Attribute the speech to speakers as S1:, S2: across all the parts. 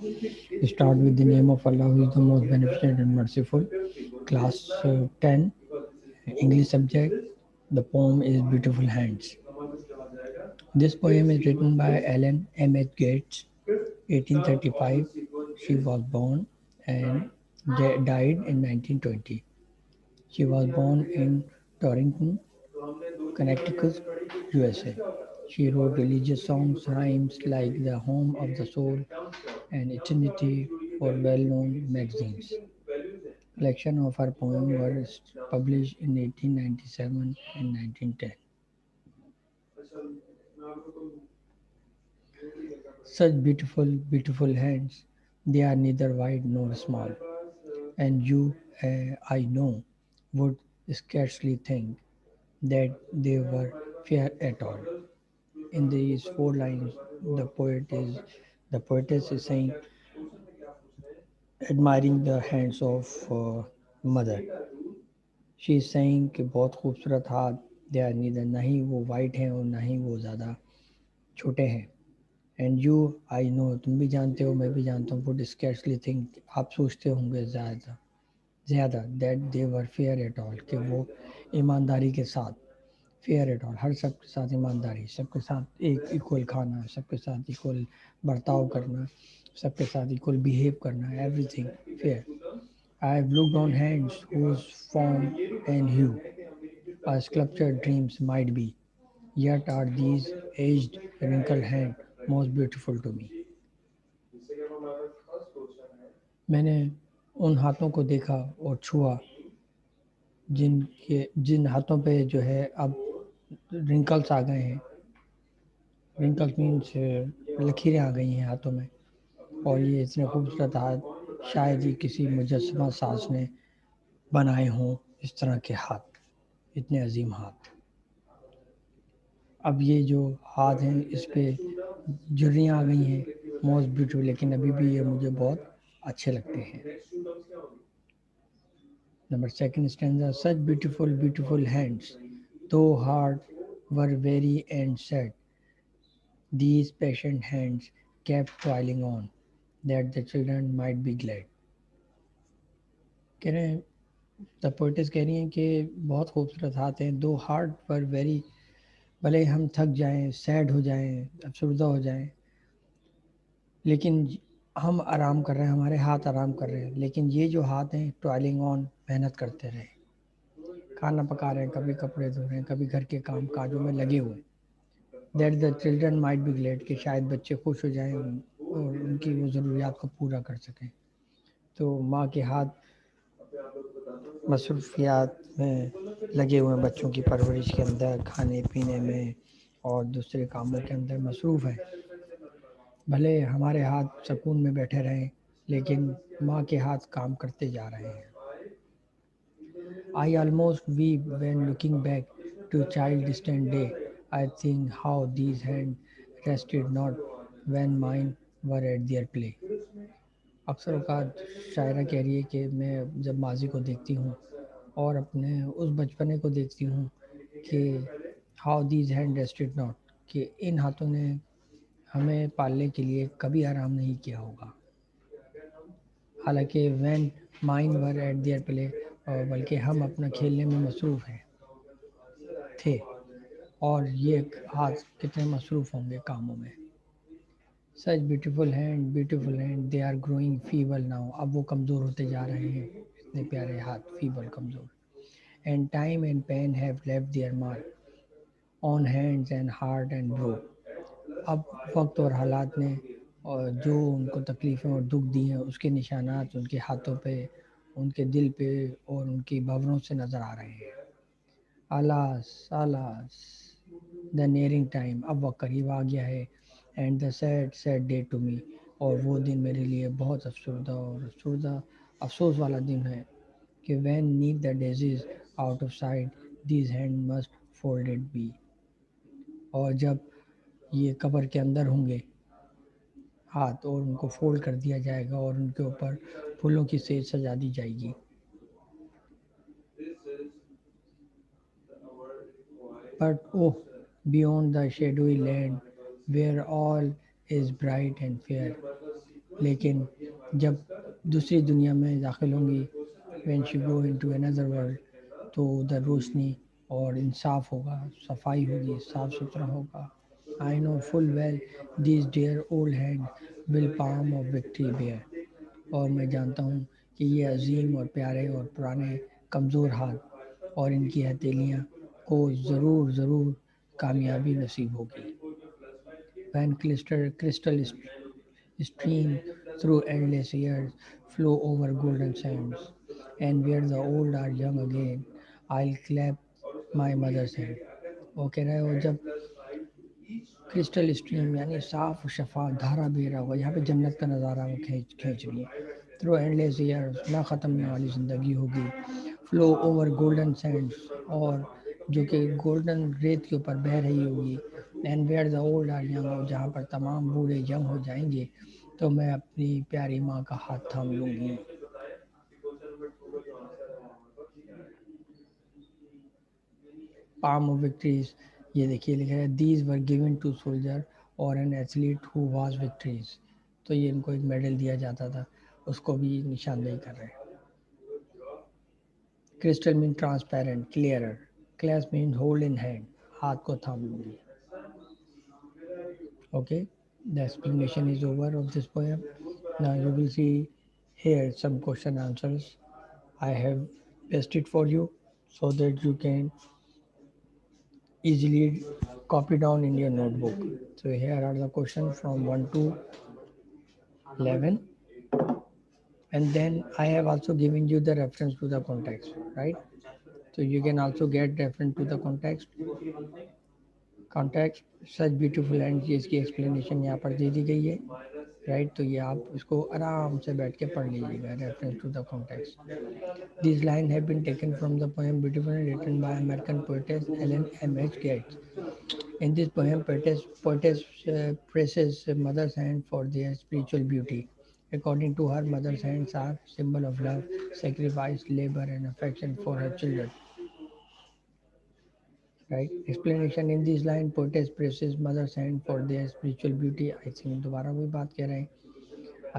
S1: Start with the name of Allah, who is the most beneficent and merciful. Class 10, English subject. The poem is Beautiful Hands. This poem is written by Ellen M. H. Gates, 1835. She was born and died in 1920. She was born in Torrington, Connecticut, USA. She wrote religious songs, rhymes like The Home of the Soul and Eternity for well-known magazines. Collection of her poems were published in 1897 and 1910. Such beautiful, beautiful hands, they are neither wide nor small, and you, I know, would scarcely think that they were fair at all. In these four lines, the poetess is saying, admiring the hands of mother. She is saying कि बहुत खूबसूरत हाथ, they are neither, ना ही वो white हैं और ना ही वो ज़्यादा छोटे हैं. एंड यू, आई नो, तुम भी जानते हो, मैं भी जानता हूँ, वुड स्कैर्सली थिंक, आप सोचते होंगे ज़्यादा ज़्यादा, that they were fair at all, कि वो ईमानदारी के साथ, फेयर एट ऑल, हर सब के साथ ईमानदारी, सबके साथ एक इक्वल खाना, सबके साथ इक्वल बर्ताव करना, सबके साथ इक्वल बिहेव करना, everything fair. I have looked on hands whose form and hue a sculptured dreams might be, yet are these aged, wrinkled hands most beautiful to me. मैंने उन हाथों को देखा और छुआ जिन हाथों पे जो है अब रिंकल्स आ गए हैं. रिंकल्स मीन्स लकीरें आ गई हैं हाथों में, और ये इतने खूबसूरत हाथ शायद ही किसी मुजस्समा साज ने बनाए हों. इस तरह के हाथ, इतने अजीम हाथ. अब ये जो हाथ हैं इस पे झुर्रियाँ आ गई हैं, मोस्ट ब्यूटीफुल, लेकिन अभी भी ये मुझे बहुत अच्छे लगते हैं. Number second stanza. Such beautiful beautiful hands, though heart were weary and sad, these patient hands kept toiling on, that the children might be glad. कह रहे हैं, द पोइटेस कह रही हैं कि बहुत खूबसूरत हाथ हैं, दो हार्ट पर वेरी, भले हम थक जाएं, सैड हो जाएं, अफसरदा हो जाएं, लेकिन हम आराम कर रहे हैं, हमारे हाथ आराम कर रहे हैं, लेकिन ये जो हाथ हैं टॉयलिंग ऑन, मेहनत करते रहे, खाना पका रहे हैं, कभी कपड़े धो रहे हैं, कभी घर के काम काजों में लगे हुए. That the children might be glad, कि शायद बच्चे खुश हो जाएं और उनकी वो ज़रूरियात को पूरा कर सकें. तो माँ के हाथ मसरूफियात में लगे हुए हैं, बच्चों की परवरिश के अंदर, खाने पीने में और दूसरे कामों के अंदर मसरूफ़ हैं. भले हमारे हाथ सुकून में बैठे रहें, लेकिन माँ के हाथ काम करते जा रहे हैं. I almost weep when looking back to child distant day. I think how these hands rested not when mine were at their play. अक्सर औकात शायरा कह रही है कि मैं जब माजी को देखती हूँ और अपने उस बचपने को देखती हूँ कि how these hand rested not, कि इन हाथों ने हमें पालने के लिए कभी आराम नहीं किया होगा. हालांकि when mine were at their play, और बल्कि हम अपना खेलने में मसरूफ़ हैं थे, और ये हाथ कितने मसरूफ़ होंगे कामों में. Such beautiful hand, they are growing feeble now, अब वो कमज़ोर होते जा रहे हैं, इतने प्यारे हाथ, फीबल, कमज़ोर. And time and pain have left their mark on hands and heart and brow. अब वक्त और हालात ने और जो उनको तकलीफ़ें और दुख दी हैं, उसके निशानात उनके हाथों पे, उनके दिल पे और उनकी भवरों से नज़र आ रहे हैं. आलास आलास, द नियरिंग टाइम, अब वक्त करीब आ गया है. And the sad sad day to me, और वो दिन मेरे लिए बहुत अफसरदा और अफसरदा अफसोस वाला दिन है, कि when need the daisies out of side, these hand must folded be. और जब ये कब्र के अंदर होंगे हाथ, और उनको फोल्ड कर दिया जाएगा और उनके ऊपर फूलों की सेज सजा दी जाएगी. But oh, beyond the shadowy land where all is bright and fair, لیکن جب دوسری دنیا میں داخل ہوں گی when she go into another world تو ادھر روشنی اور انصاف ہوگا, صفائی ہوگی, صاف ستھرا ہوگا. I know full well these dear old hands will palm of victory bear. اور میں جانتا ہوں کہ یہ عظیم اور پیارے اور پرانے کمزور ہاتھ اور ان کی ہتھیلیاں کو ضرور ضرور کامیابی نصیب ہوگی. When crystal stream through endless years flow over golden sands, and where the old are young again, I'll clap my mother's hand. وہ کہہ رہے ہو جب کرسٹل اسٹریم یعنی صاف و شفاف دھارا بہ رہا ہوگا, یہاں پہ جنت کا نظارہ وہ کھینچ رہی ہے. تھرو اینڈلیس ایئرس, نہ ختم ہونے والی زندگی ہوگی. فلو اوور گولڈن سینڈس, اور جو کہ گولڈن ریت کے اوپر بہہ رہی ہوگی. And where the old or young, اور جہاں پر تمام بوڑھے ینگ ہو جائیں گے تو میں اپنی پیاری ماں کا ہاتھ تھام لوں گی. palm of victories, یہ دیکھیے لکھا ہے these were given to soldier or an athlete who was victorious. تو یہ ان کو ایک میڈل دیا جاتا تھا, اس کو بھی نشاندہی کر رہے ہیں. Crystal mean transparent, clearer. Clasp mean hold in hand, ہاتھ کو تھام لوں گی. Okay, the explanation is over of this poem. Now you will see here some question answers I have pasted for you so that you can easily copy down in your notebook. So here are the questions from 1 to 11, and then I have also given you the reference to the context, right? So you can also get reference to the context such beautiful and اس کی explanation یہاں پر دے دی گئی ہے, right. تو یہ آپ اس کو آرام سے بیٹھ کے پڑھ لیجیے گا, reference to the context. These lines have been taken from the poem Beautiful and written by American poetess Ellen M. H. Gates. In this poem, poetess praises mother's hand for their spiritual beauty. According to her, mother's hands are symbol of love, sacrifice, labor, and affection for her children. Right? Explanation in this line, poetess praises mother's hand for their spiritual beauty. I think دوبارہ وہی بات کہہ رہے ہیں.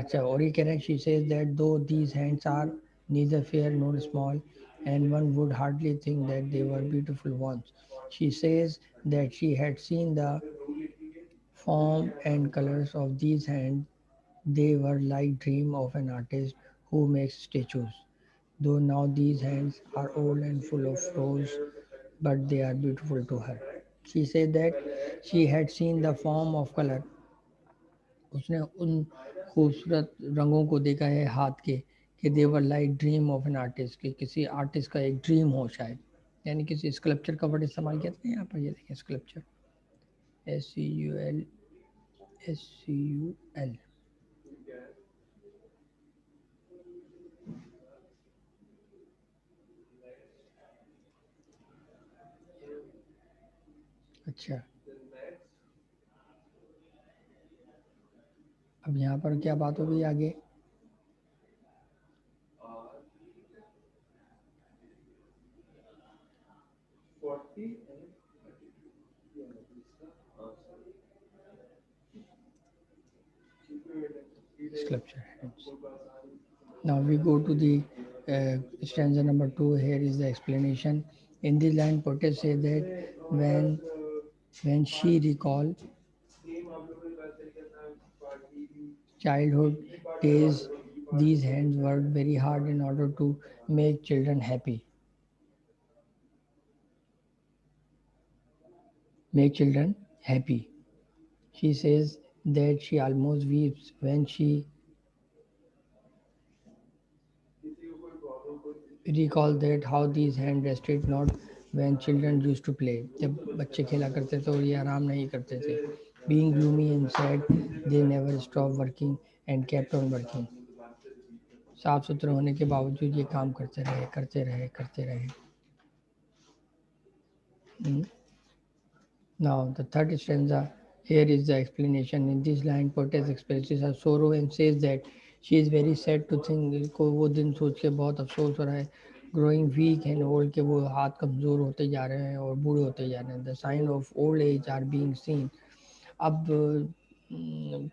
S1: اچھا, اور یہ کہہ رہے ہیں she says that though these hands are neither fair nor small, and one would hardly think that they were beautiful ones. She says that she had seen the form and colors of these hands. They were like dream of an artist who makes statues. Though now these hands are old and full of flaws, but they are beautiful to her. She said that she had seen the form of color. اس نے ان خوبصورت رنگوں کو دیکھا ہے ہاتھ کے کہ they were like dream of an artist, کہ کسی آرٹسٹ کا ایک ڈریم ہو شاید, یعنی کسی اسکلپچر کا ورڈ استعمال کیا تھا یہاں پر. یہ دیکھیں اسکلپچر, SCUL. اچھا, اب یہاں پر کیا بات ہو گئی آگے. Sculpture hands. Now we go to the stanza number 2. Here is the explanation. In this line, poetess say that when she recall childhood days, these hands worked very hard in order to make children happy. Make children happy. She says that she almost weeps when she recall that how these hands rested not when children used to play. جب بچے کھیلا کرتے تھے اور یہ آرام نہیں کرتے تھے. Being gloomy and sad, they never stopped working and kept on working. صاف ستھرے ہونے کے باوجود یہ کام کرتے رہے. Now the third stanza, here is the explanation. In this line, poetess expresses her sorrow and says that she is very sad to think کو وہ دن سوچ کے بہت افسوس ہو رہا ہے. Growing weak and old, کہ وہ ہاتھ کمزور ہوتے جا رہے ہیں اور بوڑھے ہوتے جا رہے ہیں. The sign of old age are being seen. اب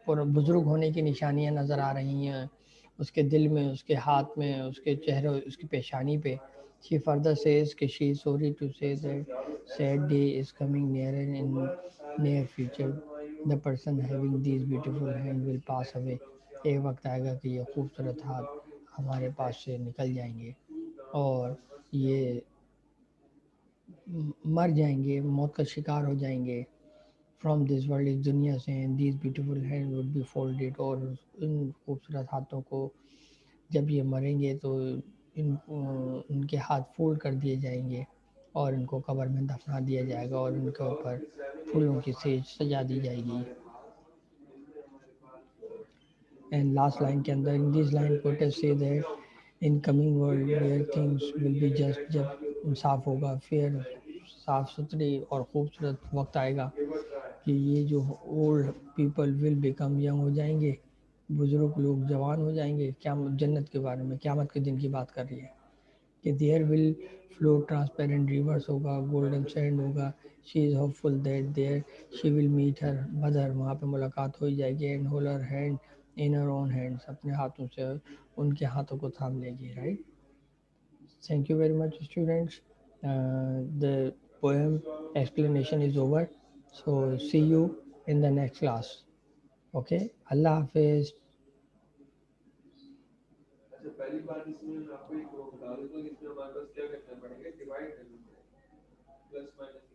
S1: پر بزرگ ہونے کی نشانیاں نظر آ رہی ہیں اس کے دل میں، اس کے ہاتھ میں، اس کے چہرے، اس کی پیشانی پہ. She further says کہ she is sorry to say that sad day is coming nearer in near future. The person having these beautiful hands will pass away. ایک وقت آئے گا کہ یہ خوبصورت ہاتھ ہمارے پاس سے نکل جائیں گے اور یہ مر جائیں گے، موت کا شکار ہو جائیں گے. فرام دس ورلڈ، اس دنیا سے. These beautiful hand would be folded, اور ان خوبصورت ہاتھوں کو جب یہ مریں گے تو ان کے ہاتھ فولڈ کر دیے جائیں گے اور ان کو قبر میں دفنا دیا جائے گا اور ان کے اوپر پھولوں کی سیج سجا دی جائے گی. اینڈ لاسٹ لائن کے اندر ان دس لائن کوٹر سے that in coming world where things will be just, جب انصاف ہوگا، فیئر، صاف ستھری اور خوبصورت وقت آئے گا کہ یہ جو old people will become young ہو جائیں گے، بزرگ لوگ جوان ہو جائیں گے. کیا جنت کے بارے میں، قیامت کے دن کی بات کر رہی ہے کہ there will flow transparent rivers ہوگا، گولڈن سینڈ ہوگا. She is hope that there she will meet her mother, وہاں پہ ملاقات ہو جائے گی. And hold her hand in her own hands, اپنے ہاتھوں سے ان کے ہاتھوں کو تھام لے گی. Right. Thank you very much, students. The poem explanation is over. So see you in the next class. Okay. Allah Hafiz. اچھا پہلی بات اس میں آپ کو ایک بتا دوں تو اس میں ہمارے پاس کیا کرنا پڑے گا، ڈیوائڈ کرنا پڑے گا، پلس مائنس